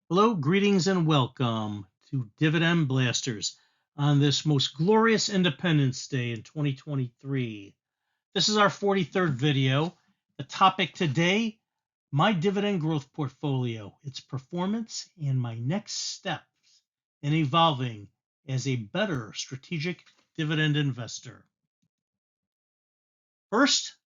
Hello, greetings, and welcome to Dividend Blasters on this most glorious Independence Day in 2023. This is our 43rd video. The topic today, my dividend growth portfolio, its performance, and my next steps in evolving as a better strategic dividend investor. First,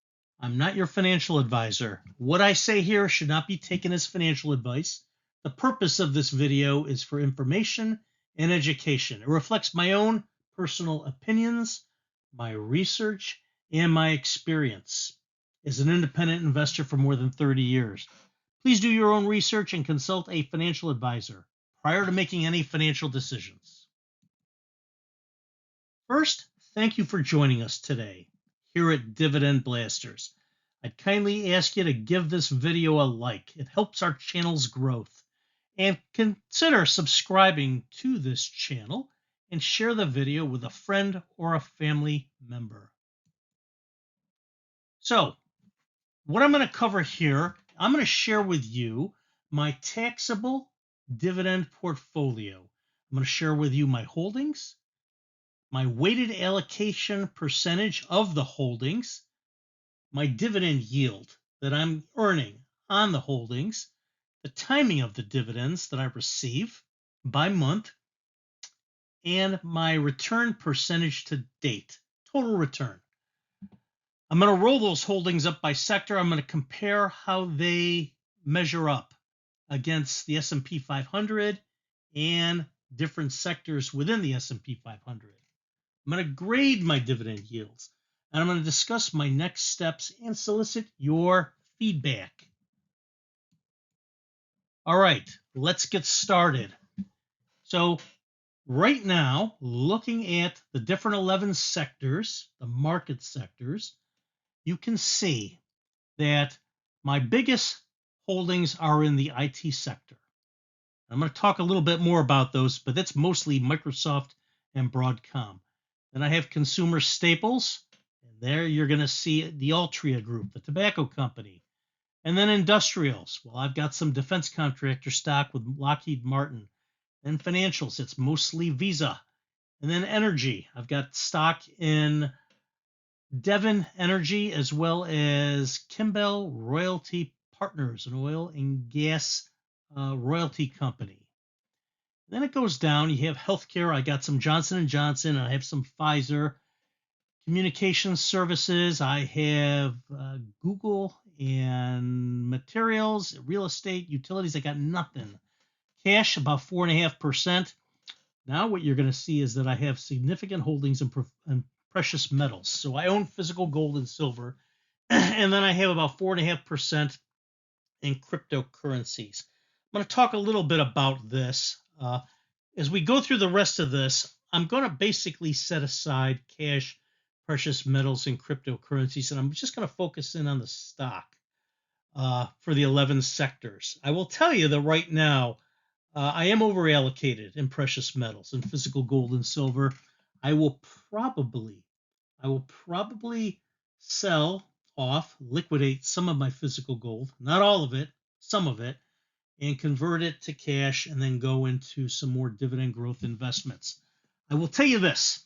I'm not your financial advisor. What I say here should not be taken as financial advice. The purpose of this video is for information and education. It reflects my own personal opinions, my research, and my experience as an independent investor for more than 30 years. Please do your own research and consult a financial advisor prior to making any financial decisions. First, thank you for joining us today here at Dividend Blasters. I'd kindly ask you to give this video a like. It helps our channel's growth. And consider subscribing to this channel and share the video with a friend or a family member. So, what I'm going to cover here, I'm going to share with you my taxable dividend portfolio. I'm going to share with you my holdings, my weighted allocation percentage of the holdings, my dividend yield that I'm earning on the holdings, the timing of the dividends that I receive by month, and my return percentage to date, total return. I'm going to roll those holdings up by sector. I'm going to compare how they measure up against the S&P 500 and different sectors within the S&P 500. I'm going to grade my dividend yields, and I'm going to discuss my next steps and solicit your feedback. All right, let's get started. So right now, looking at the different 11 sectors, the market sectors, you can see that my biggest holdings are in the IT sector. I'm going to talk a little bit more about those, but that's mostly Microsoft and Broadcom. Then I have consumer staples, and there you're going to see the Altria Group, the tobacco company. And then industrials. Well, I've got some defense contractor stock with Lockheed Martin. Then financials, it's mostly Visa. And then energy, I've got stock in Devon Energy as well as Kimbell Royalty Partners, an oil and gas royalty company. Then it goes down. You have healthcare. I got some Johnson & Johnson. I have some Pfizer. Communication services. I have Google and materials, real estate, utilities. I got nothing. Cash, about 4.5%. Now what you're going to see is that I have significant holdings in precious metals. So I own physical gold and silver. And then I have about 4.5% in cryptocurrencies. I'm going to talk a little bit about this. As we go through the rest of this, I'm going to basically set aside cash, precious metals, and cryptocurrencies, and I'm just going to focus in on the stock for the 11 sectors. I will tell you that right now, I am over allocated in precious metals and physical gold and silver. I will probably sell off, liquidate some of my physical gold, not all of it, some of it, and convert it to cash and then go into some more dividend growth investments. I will tell you this.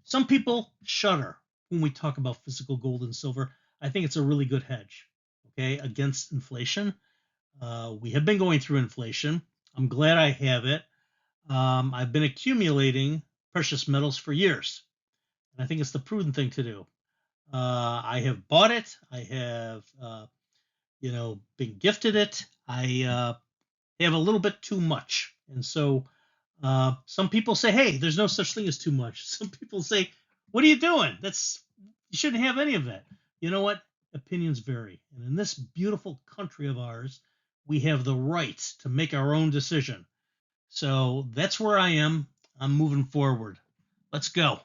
Some people shudder when we talk about physical gold and silver. I think it's a really good hedge, okay, against inflation. We have been going through inflation. I'm glad I have it. I've been accumulating precious metals for years, and I think it's the prudent thing to do. I have bought it. I have, been gifted it. I have a little bit too much, and so some people say, "Hey, there's no such thing as too much." Some people say, "What are you doing? You shouldn't have any of it." You know what? Opinions vary, and in this beautiful country of ours, we have the right to make our own decision. So that's where I am. I'm moving forward. Let's go.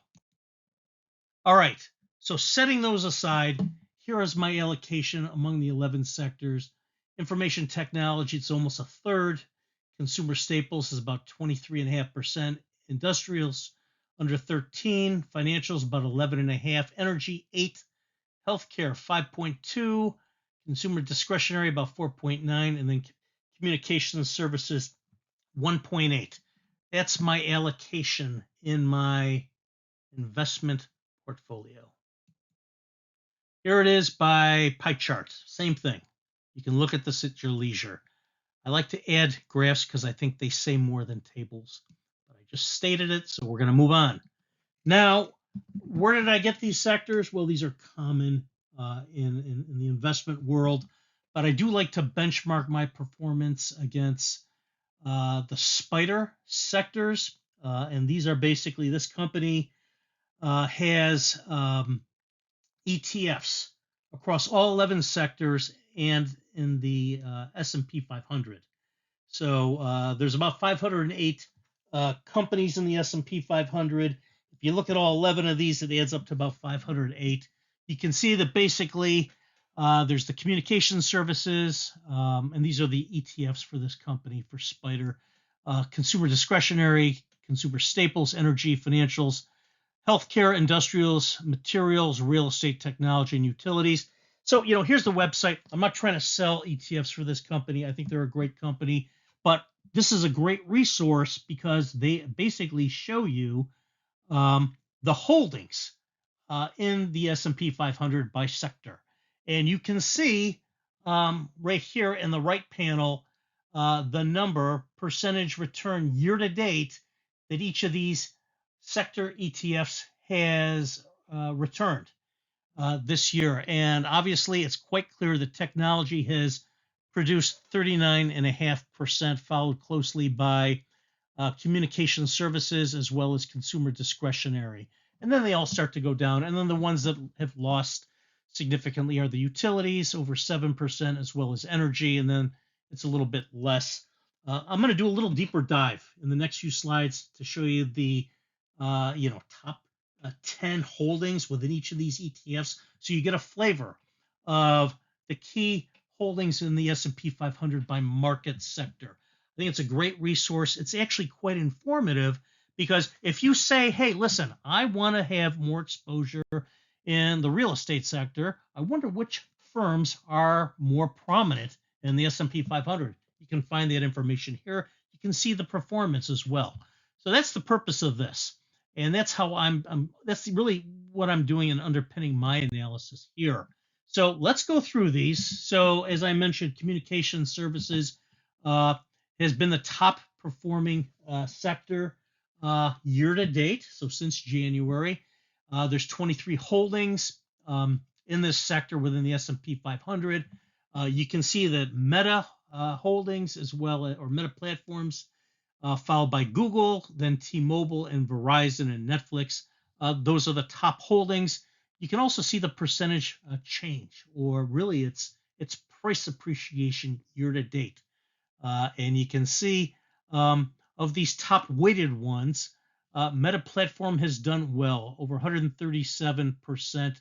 All right. So setting those aside, here is my allocation among the 11 sectors. Information technology, it's almost a third. Consumer staples is about 23.5%. Industrials under 13. Financials about 11.5. Energy 8. Healthcare 5.2. Consumer discretionary about 4.9. And then communication services 1.8. That's my allocation in my investment portfolio. Here it is by pie chart. Same thing. You can look at this at your leisure. I like to add graphs because I think they say more than tables. But I just stated it, so we're going to move on. Now, where did I get these sectors? Well, these are common in the investment world, but I do like to benchmark my performance against the spider sectors. And these are basically, this company has ETFs across all 11 sectors and in the S&P 500. So there's about 508 companies in the S&P 500. If you look at all 11 of these, it adds up to about 508. You can see that basically there's the communication services, and these are the ETFs for this company, for Spider. Consumer discretionary, consumer staples, energy, financials, healthcare, industrials, materials, real estate, technology, and utilities. So, here's the website. I'm not trying to sell ETFs for this company. I think they're a great company, but this is a great resource because they basically show you the holdings in the S&P 500 by sector. And you can see right here in the right panel the number percentage return year to date that each of these sector ETFs has returned this year. And obviously, it's quite clear that technology has produced 39.5%, followed closely by communication services as well as consumer discretionary. And then they all start to go down. And then the ones that have lost significantly are the utilities, over 7%, as well as energy. And then it's a little bit less. I'm going to do a little deeper dive in the next few slides to show you the top 10 holdings within each of these ETFs, so you get a flavor of the key holdings in the S&P 500 by market sector. I think it's a great resource. It's actually quite informative because if you say, hey, listen, I want to have more exposure in the real estate sector, I wonder which firms are more prominent in the S&P 500. You can find that information here. You can see the performance as well. So that's the purpose of this. And that's how that's really what I'm doing in underpinning my analysis here. So let's go through these. So as I mentioned, communication services has been the top performing sector year to date. So since January, there's 23 holdings in this sector within the S&P 500. You can see that Meta holdings as well, or Meta platforms, followed by Google, then T-Mobile and Verizon and Netflix. Those are the top holdings. You can also see the percentage change, or really it's price appreciation year to date. And you can see of these top weighted ones, Meta platform has done well, over 137%,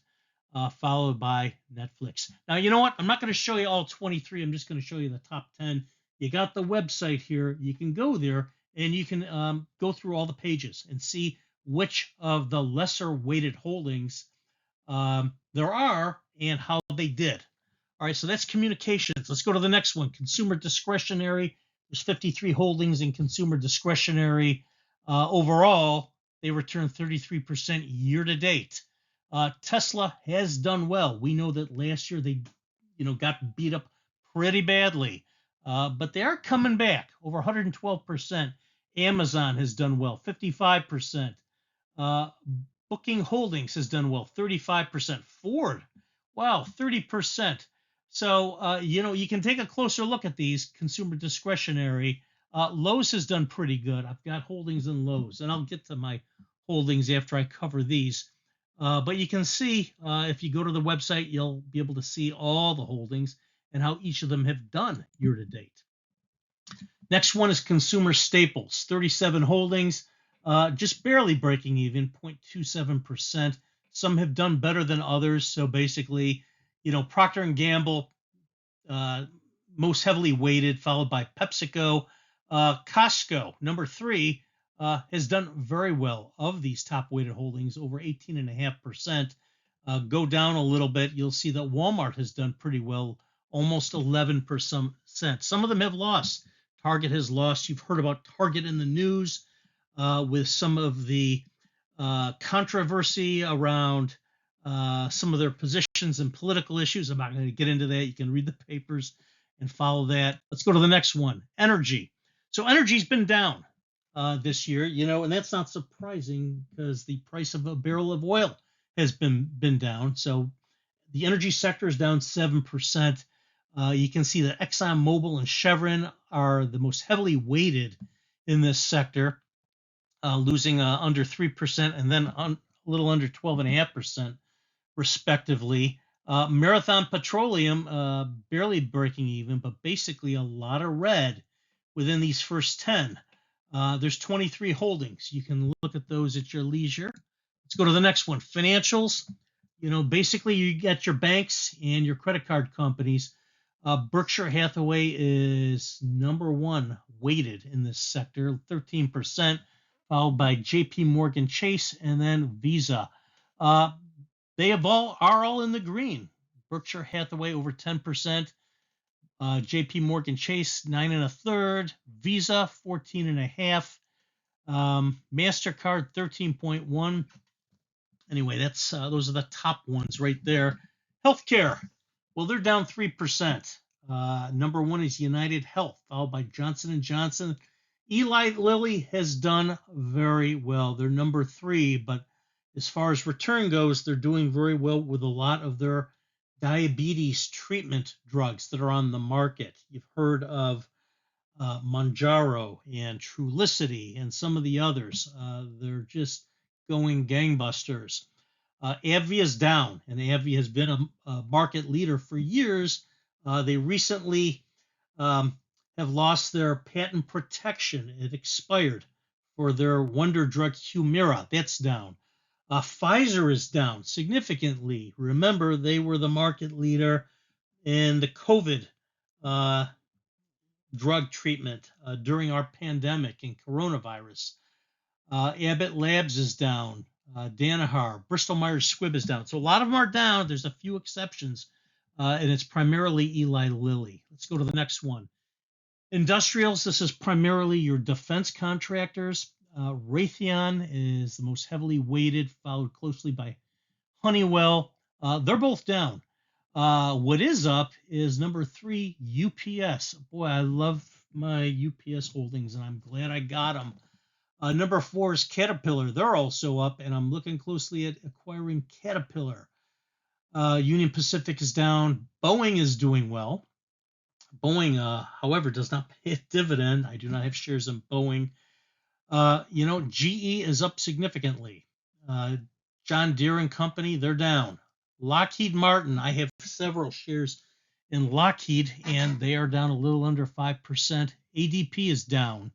followed by Netflix. Now, you know what? I'm not going to show you all 23. I'm just going to show you the top 10. You got the website here. You can go there and you can go through all the pages and see which of the lesser weighted holdings there are and how they did. All right, so that's communications. Let's go to the next one, consumer discretionary. There's 53 holdings in consumer discretionary. Overall, they returned 33% year to date. Tesla has done well. We know that last year they, got beat up pretty badly, but they are coming back over 112%. Amazon has done well, 55%. Booking Holdings has done well, 35%. Ford, wow, 30%. So, you can take a closer look at these consumer discretionary. Lowe's has done pretty good. I've got holdings in Lowe's, and I'll get to my holdings after I cover these. But you can see if you go to the website, you'll be able to see all the holdings and how each of them have done year to date. Next one is consumer staples, 37 holdings, just barely breaking even, 0.27%. Some have done better than others. So basically, Procter & Gamble, most heavily weighted, followed by PepsiCo. Costco, number 3, has done very well of these top weighted holdings, over 18.5%. Go down a little bit, you'll see that Walmart has done pretty well, almost 11%. Some of them have lost Target has lost. You've heard about Target in the news with some of the controversy around some of their positions and political issues. I'm not going to get into that. You can read the papers and follow that. Let's go to the next one, energy. So energy's been down this year, and that's not surprising because the price of a barrel of oil has been down. So the energy sector is down 7%. You can see that ExxonMobil and Chevron are the most heavily weighted in this sector, losing under 3% and then a little under 12.5%, respectively. Marathon Petroleum barely breaking even, but basically a lot of red within these first 10. There's 23 holdings. You can look at those at your leisure. Let's go to the next one, financials. Basically you get your banks and your credit card companies. Berkshire Hathaway is number one weighted in this sector, 13%, followed by JP Morgan Chase and then Visa. They are all in the green. Berkshire Hathaway over 10%, JP Morgan Chase 9 1/3, Visa 14 1/2, MasterCard 13.1. Anyway, that's those are the top ones right there. Healthcare, well, they're down 3%. Number one is United Health, followed by Johnson & Johnson. Eli Lilly has done very well. They're number three, but as far as return goes, they're doing very well with a lot of their diabetes treatment drugs that are on the market. You've heard of Mounjaro and Trulicity and some of the others. They're just going gangbusters. AbbVie is down, and AbbVie has been a market leader for years. They recently have lost their patent protection. It expired for their wonder drug Humira. That's down. Pfizer is down significantly. Remember, they were the market leader in the COVID drug treatment during our pandemic and coronavirus. Abbott Labs is down. Danaher, Bristol Myers Squibb is down. So a lot of them are down. There's a few exceptions, and it's primarily Eli Lilly. Let's go to the next one. Industrials, this is primarily your defense contractors. Raytheon is the most heavily weighted, followed closely by Honeywell. They're both down. What is up is number three, UPS. Boy, I love my UPS holdings, and I'm glad I got them. Number four is Caterpillar. They're also up, and I'm looking closely at acquiring Caterpillar. Union Pacific is down. Boeing is doing well. Boeing, however, does not pay a dividend. I do not have shares in Boeing. GE is up significantly. John Deere and Company, they're down. Lockheed Martin, I have several shares in Lockheed, and they are down a little under 5%. ADP is down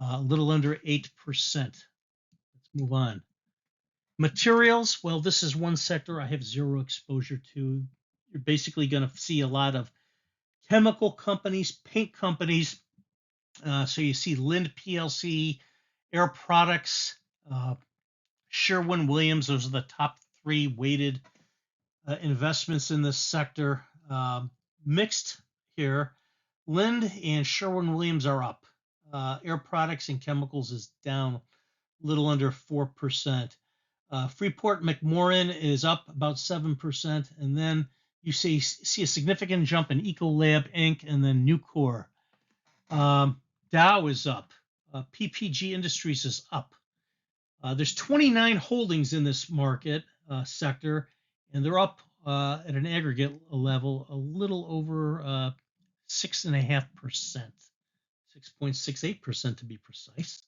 a little under 8%. Let's move on. Materials, well, this is one sector I have zero exposure to. You're basically going to see a lot of chemical companies, paint companies. So you see Lind PLC, Air Products, Sherwin-Williams. Those are the top three weighted investments in this sector. Mixed here. Lind and Sherwin-Williams are up. Air Products and Chemicals is down a little under 4%. Freeport McMoran is up about 7%. And then you see a significant jump in Ecolab Inc. and then Nucor. Dow is up. PPG Industries is up. There's 29 holdings in this market sector, and they're up at an aggregate level a little over 6.5%, 6.68% to be precise.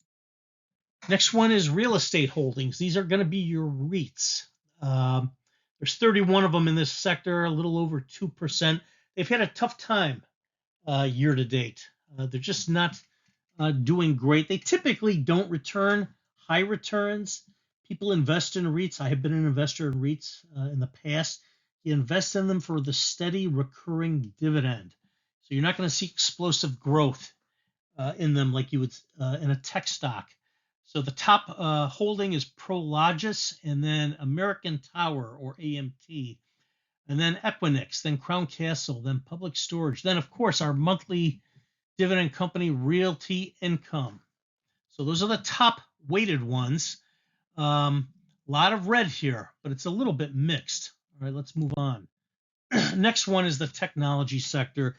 Next one is real estate holdings. These are going to be your REITs. There's 31 of them in this sector, a little over 2%. They've had a tough time year to date. They're just not doing great. They typically don't return high returns. People invest in REITs. I have been an investor in REITs in the past. You invest in them for the steady recurring dividend. So you're not going to see explosive growth in them like you would in a tech stock. So the top holding is Prologis, and then American Tower, or AMT, and then Equinix, then Crown Castle, then Public Storage, then, of course, our monthly Dividend Company Realty Income. So those are the top weighted ones. A lot of red here, but it's a little bit mixed. All right, let's move on. Next one is the technology sector.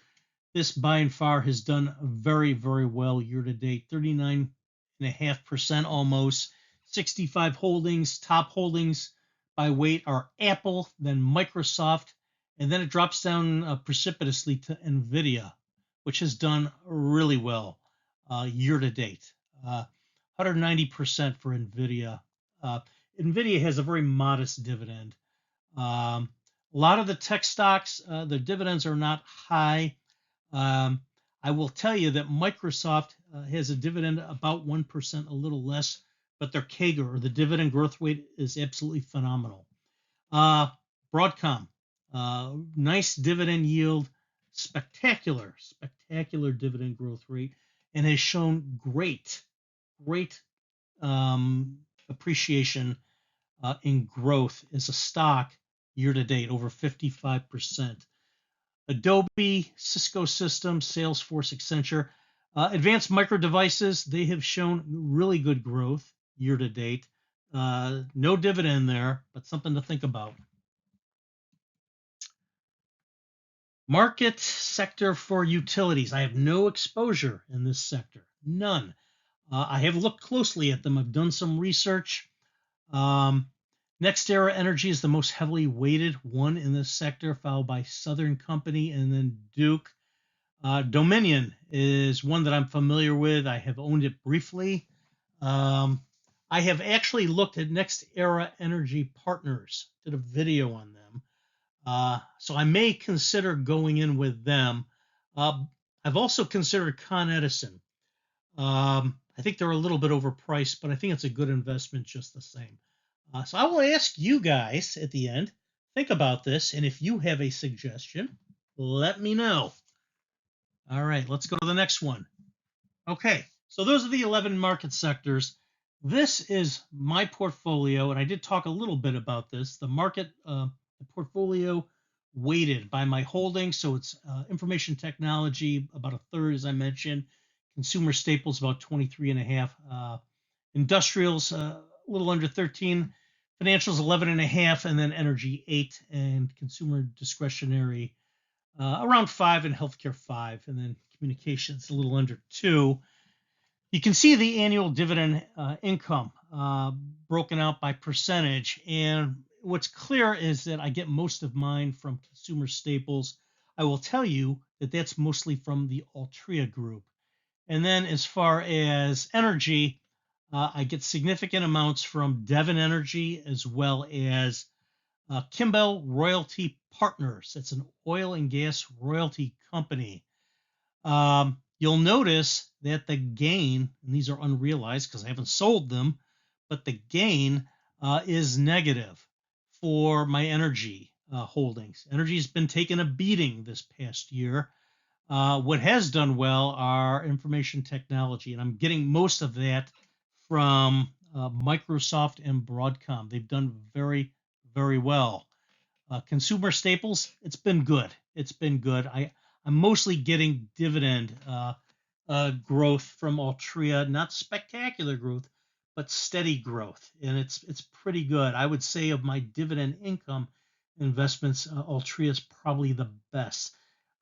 This by and far has done very, very well year to date, 39.5% almost. 65 holdings. Top holdings by weight are Apple, then Microsoft, and then it drops down precipitously to Nvidia, which has done really well year to date. 190% for Nvidia. Nvidia has a very modest dividend. A lot of the tech stocks, the dividends are not high. I will tell you that Microsoft has a dividend about 1%, a little less, but their cagr, or the dividend growth rate, is absolutely phenomenal. Broadcom, nice dividend yield, spectacular dividend growth rate, and has shown great appreciation in growth as a stock year to date, over 55%. Adobe, Cisco Systems, Salesforce, Accenture, Advanced Micro Devices, they have shown really good growth year to date. No dividend there, but something to think about. Market sector for utilities. I have no exposure in this sector, none. I have looked closely at them. I've done some research. NextEra Energy is the most heavily weighted one in this sector, followed by Southern Company and then Duke. Dominion is one that I'm familiar with. I have owned it briefly. I have actually looked at NextEra Energy Partners, did a video on them. So I may consider going in with them. I've also considered Con Edison. I think they're a little bit overpriced, but I think it's a good investment just the same. So I will ask you guys at the end, think about this, and if you have a suggestion, let me know. All right, let's go to the next one. Okay, so those are the 11 market sectors. This is my portfolio, and I did talk a little bit about this. The market, the portfolio weighted by my holdings. So it's information technology, about a third, as I mentioned. Consumer staples, about 23.5. Industrials, a little under 13. Financials, 11.5, and then energy, 8, and consumer discretionary, around 5, and healthcare 5, and then communications a little under 2. You can see the annual dividend income broken out by percentage, and what's clear is that I get most of mine from consumer staples. I will tell you that that's mostly from the Altria group. And then as far as energy, I get significant amounts from Devon Energy as well as Kimbell Royalty Partners. It's an oil and gas royalty company. You'll notice that the gain, and these are unrealized because I haven't sold them, but the gain is negative for my energy holdings. Energy has been taking a beating this past year. What has done well are information technology, and I'm getting most of that from Microsoft and Broadcom. They've done very, very well. Consumer staples, it's been good. It's been good. I'm mostly getting dividend growth from Altria, not spectacular growth, but steady growth, and it's pretty good. I would say of my dividend income investments, Altria is probably the best.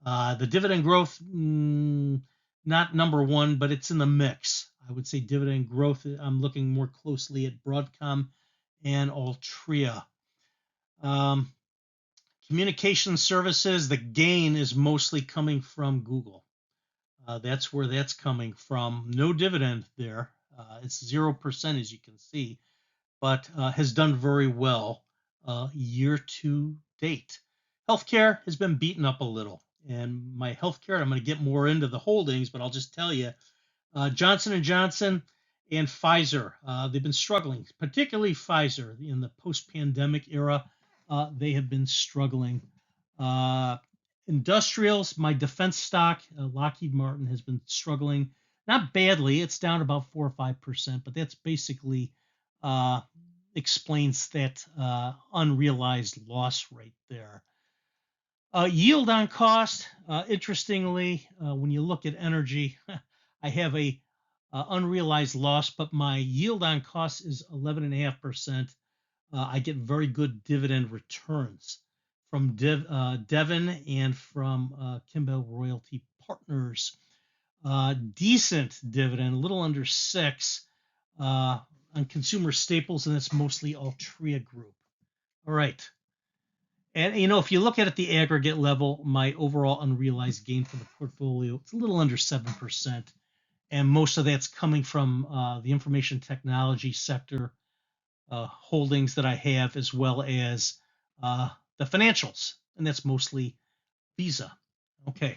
The dividend growth, not number one, but it's in the mix. I would say dividend growth, I'm looking more closely at Broadcom and Altria. Communication services, the gain is mostly coming from Google. That's where that's coming from. No dividend there. It's 0%, as you can see, but has done very well year to date. Healthcare has been beaten up a little. And my healthcare, I'm going to get more into the holdings, but I'll just tell you, Johnson & Johnson and Pfizer, they've been struggling, particularly Pfizer in the post-pandemic era. They have been struggling. Industrials, my defense stock, Lockheed Martin, has been struggling. Not badly. It's down about 4 or 5%, but that's basically explains that unrealized loss rate there. Yield on cost, interestingly, when you look at energy, I have a unrealized loss, but my yield on cost is 11.5%. I get very good dividend returns from Devon and from Kimbell Royalty Partners. Decent dividend, a little under 6 on consumer staples, and it's mostly Altria Group. All right. And if you look at it at the aggregate level, my overall unrealized gain for the portfolio, it's a little under 7%. And most of that's coming from the information technology sector holdings that I have, as well as the financials. And that's mostly Visa. Okay.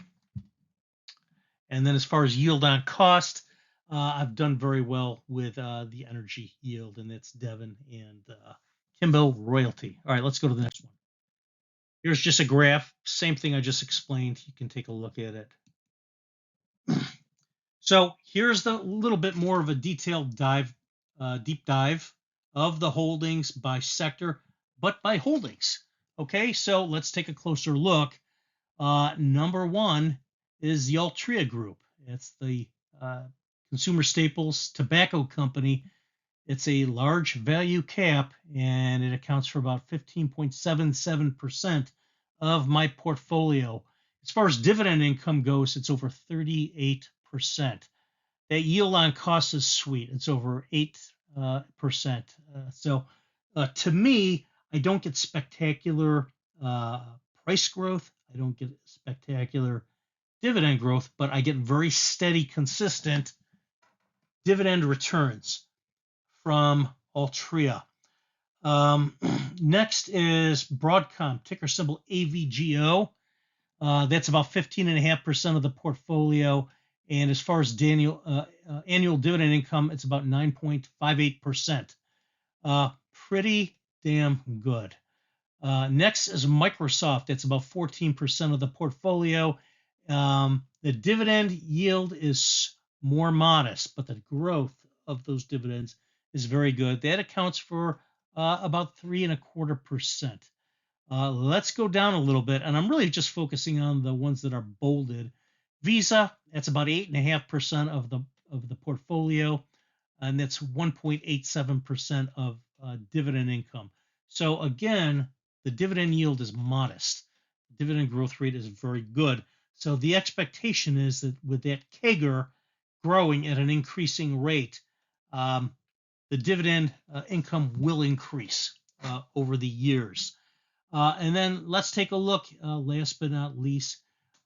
And then as far as yield on cost, I've done very well with the energy yield, and that's Devon and Kimbell Royalty. All right, let's go to the next one. Here's just a graph, same thing I just explained. You can take a look at it. So here's the little bit more of a detailed deep dive of the holdings by sector, but by holdings. Okay, so let's take a closer look. Number one is the Altria Group. It's the consumer staples tobacco company. It's a large value cap, and it accounts for about 15.77% of my portfolio. As far as dividend income goes, it's over 38%. That yield on cost is sweet. It's over 8%. So to me, I don't get spectacular price growth. I don't get spectacular dividend growth, but I get very steady, consistent dividend returns from Altria. Next is Broadcom, ticker symbol AVGO. That's about 15.5% of the portfolio. And as far as annual dividend income, it's about 9.58%. Pretty damn good. Next is Microsoft. That's about 14% of the portfolio. The dividend yield is more modest, but the growth of those dividends is very good. That accounts for about 3.25%. Let's go down a little bit, and I'm really just focusing on the ones that are bolded. Visa, that's about 8.5% of the portfolio, and that's 1.87% of dividend income. So again, the dividend yield is modest. The dividend growth rate is very good. So the expectation is that with that cagr growing at an increasing rate, the dividend income will increase over the years. And then let's take a look, last but not least,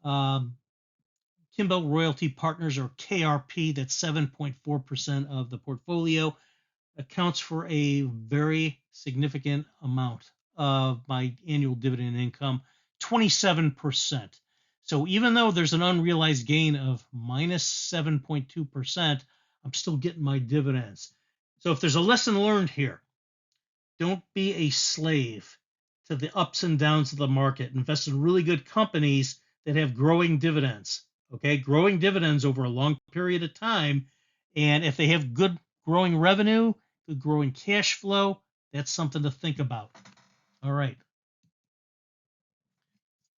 Kimbell Royalty Partners, or KRP, that's 7.4% of the portfolio, accounts for a very significant amount of my annual dividend income, 27%. So even though there's an unrealized gain of minus 7.2%, I'm still getting my dividends. So if there's a lesson learned here, don't be a slave to the ups and downs of the market. Invest in really good companies that have growing dividends. Okay, growing dividends over a long period of time. And if they have good growing revenue, good growing cash flow, that's something to think about. All right.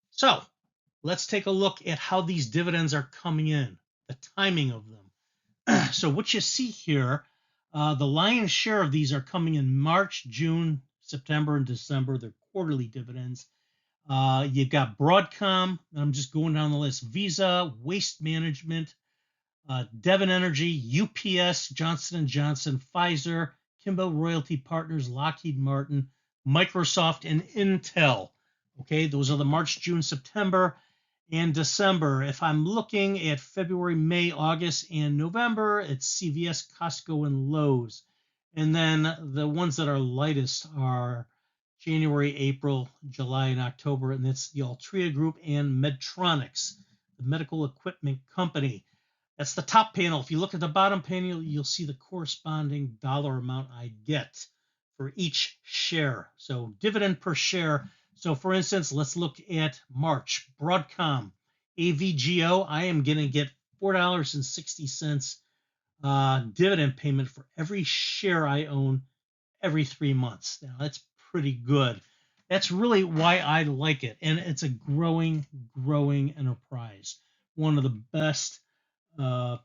So let's take a look at how these dividends are coming in, the timing of them. So what you see here, the lion's share of these are coming in March, June, September, and December. They're quarterly dividends. You've got Broadcom. I'm just going down the list. Visa, Waste Management, Devon Energy, UPS, Johnson & Johnson, Pfizer, Kimbell Royalty Partners, Lockheed Martin, Microsoft, and Intel. Okay, those are the March, June, September, and December. If I'm looking at February, May, August, and November, it's CVS, Costco, and Lowe's. And then the ones that are lightest are January, April, July, and October, and that's the Altria Group and Medtronics, the medical equipment company. That's the top panel. If you look at the bottom panel, you'll see the corresponding dollar amount I get for each share. So dividend per share. So for instance, let's look at March. Broadcom, AVGO, I am going to get $4.60 dividend payment for every share I own every 3 months. Now that's pretty good. That's really why I like it. And it's a growing enterprise. One of the best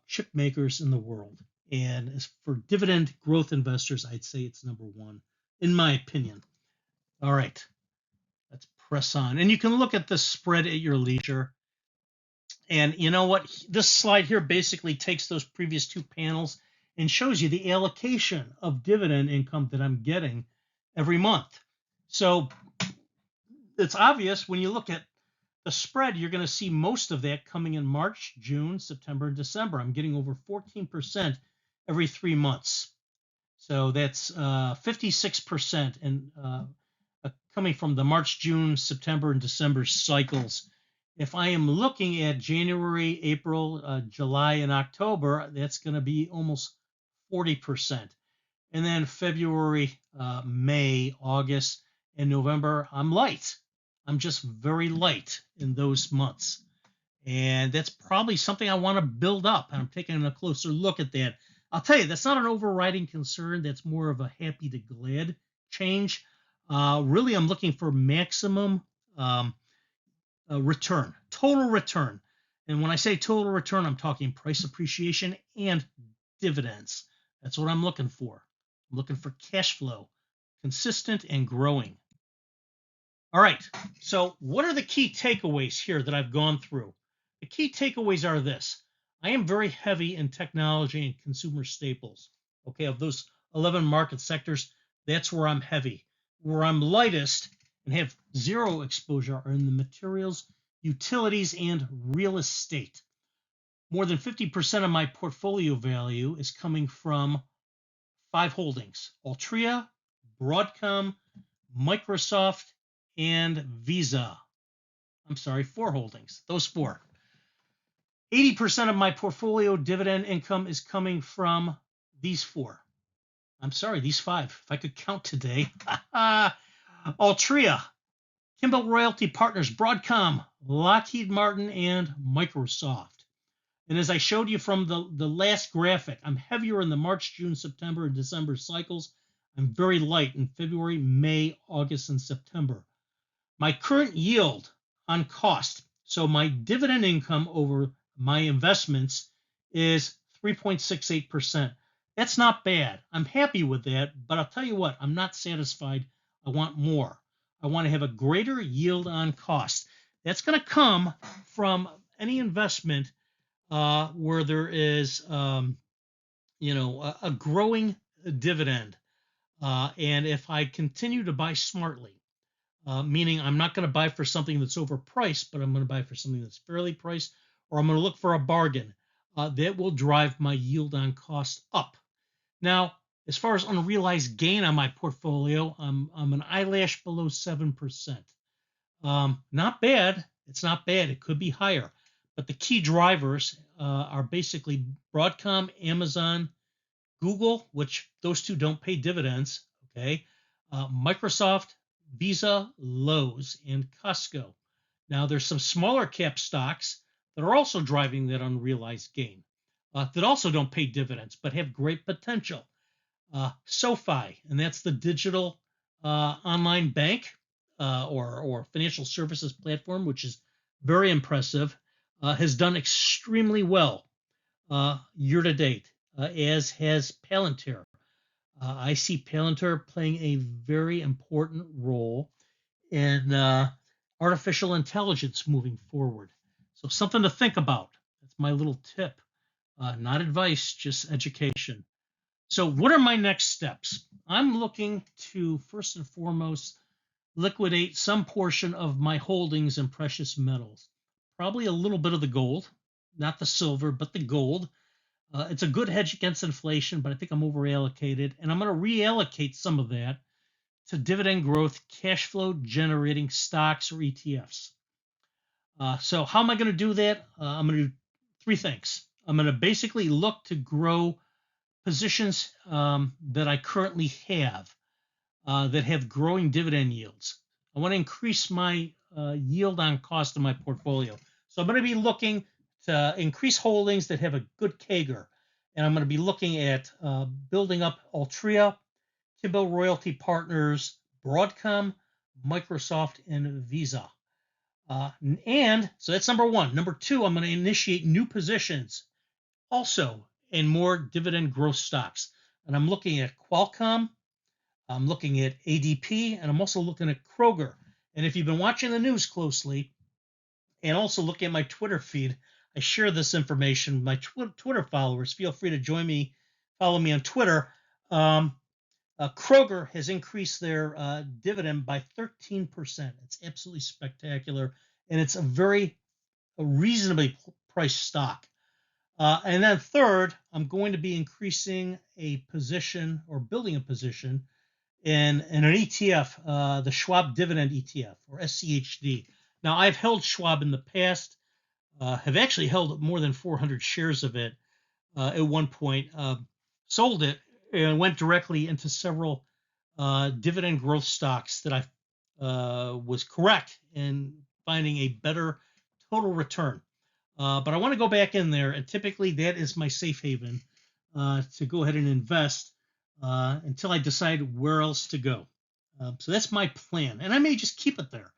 chip makers in the world. And as for dividend growth investors, I'd say it's number one, in my opinion. All right, let's press on. And you can look at the spread at your leisure. And you know what? This slide here basically takes those previous two panels and shows you the allocation of dividend income that I'm getting every month. So it's obvious when you look at the spread, you're going to see most of that coming in March, June, September, and December. I'm getting over 14% every 3 months. So that's 56% and coming from the March, June, September, and December cycles. If I am looking at January, April, July, and October, that's going to be almost 40%. And then February, May, August, and November, I'm light. I'm just very light in those months. And that's probably something I want to build up. And I'm taking a closer look at that. I'll tell you, that's not an overriding concern. That's more of a happy to glad change. Really, I'm looking for maximum return, total return. And when I say total return, I'm talking price appreciation and dividends. That's what I'm looking for. I'm looking for cash flow, consistent and growing. All right, so what are the key takeaways here that I've gone through? The key takeaways are this. I am very heavy in technology and consumer staples. Okay, of those 11 market sectors, that's where I'm heavy. Where I'm lightest and have zero exposure are in the materials, utilities, and real estate. More than 50% of my portfolio value is coming from 5 holdings: Altria, Broadcom, Microsoft, and Visa. I'm sorry, 4 holdings. Those 4. 80% of my portfolio dividend income is coming from these 4. I'm sorry, these 5. If I could count today. Altria, Kimball Royalty Partners, Broadcom, Lockheed Martin, and Microsoft. And as I showed you from the last graphic, I'm heavier in the March, June, September, and December cycles. I'm very light in February, May, August, and September. My current yield on cost, so my dividend income over my investments, is 3.68%. That's not bad. I'm happy with that, but I'll tell you what, I'm not satisfied. I want more. I want to have a greater yield on cost. That's going to come from any investment where there is, a growing dividend. And if I continue to buy smartly, meaning I'm not going to buy for something that's overpriced, but I'm going to buy for something that's fairly priced, or I'm going to look for a bargain, that will drive my yield on cost up. Now, as far as unrealized gain on my portfolio, I'm an eyelash below 7%. Not bad. It's not bad. It could be higher. But the key drivers are basically Broadcom, Amazon, Google, which those two don't pay dividends, okay? Microsoft, Visa, Lowe's, and Costco. Now, there's some smaller cap stocks that are also driving that unrealized gain that also don't pay dividends but have great potential. SoFi, and that's the digital online bank or financial services platform, which is very impressive, has done extremely well year to date, as has Palantir. I see Palantir playing a very important role in artificial intelligence moving forward. So something to think about. That's my little tip. Not advice, just education. So what are my next steps? I'm looking to, first and foremost, liquidate some portion of my holdings in precious metals. Probably a little bit of the gold, not the silver, but the gold. It's a good hedge against inflation, but I think I'm over allocated. And I'm going to reallocate some of that to dividend growth, cash flow generating stocks or ETFs. So how am I going to do that? I'm going to do 3 things. I'm going to basically look to grow positions that I currently have that have growing dividend yields. I want to increase my yield on cost of my portfolio. So I'm going to be looking to increase holdings that have a good cagr. And I'm going to be looking at building up Altria, Kimball Royalty Partners, Broadcom, Microsoft, and Visa. And so that's number one. Number two, I'm going to initiate new positions also in more dividend growth stocks. And I'm looking at Qualcomm, I'm looking at ADP, and I'm also looking at Kroger. And if you've been watching the news closely and also looking at my Twitter feed, I share this information with my Twitter followers. Feel free to join me, follow me on Twitter. Kroger has increased their dividend by 13%. It's absolutely spectacular, and it's a reasonably priced stock. And then third, I'm going to be increasing a position or building a position in an ETF, the Schwab Dividend ETF or SCHD. Now, I've held Schwab in the past, have actually held more than 400 shares of it at one point, sold it, and went directly into several dividend growth stocks that I was correct in finding a better total return. But I want to go back in there, and typically that is my safe haven to go ahead and invest until I decide where else to go. So that's my plan, and I may just keep it there.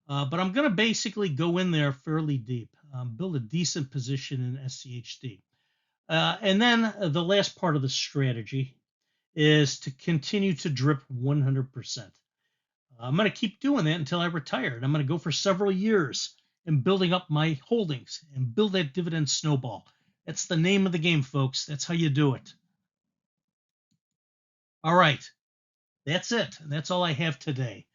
But I'm going to basically go in there fairly deep, build a decent position in SCHD. And then the last part of the strategy is to continue to drip 100%. I'm going to keep doing that until I retire. And I'm going to go for several years in building up my holdings and build that dividend snowball. That's the name of the game, folks. That's how you do it. All right. That's it. And that's all I have today.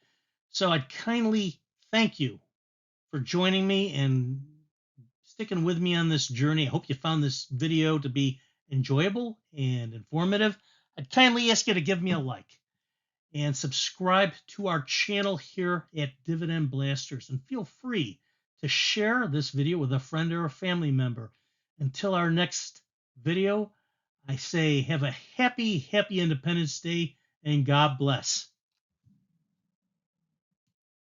So I'd kindly thank you for joining me and sticking with me on this journey. I hope you found this video to be enjoyable and informative. I'd kindly ask you to give me a like and subscribe to our channel here at Dividend Blasters. And feel free to share this video with a friend or a family member. Until our next video, I say have a happy Independence Day and God bless.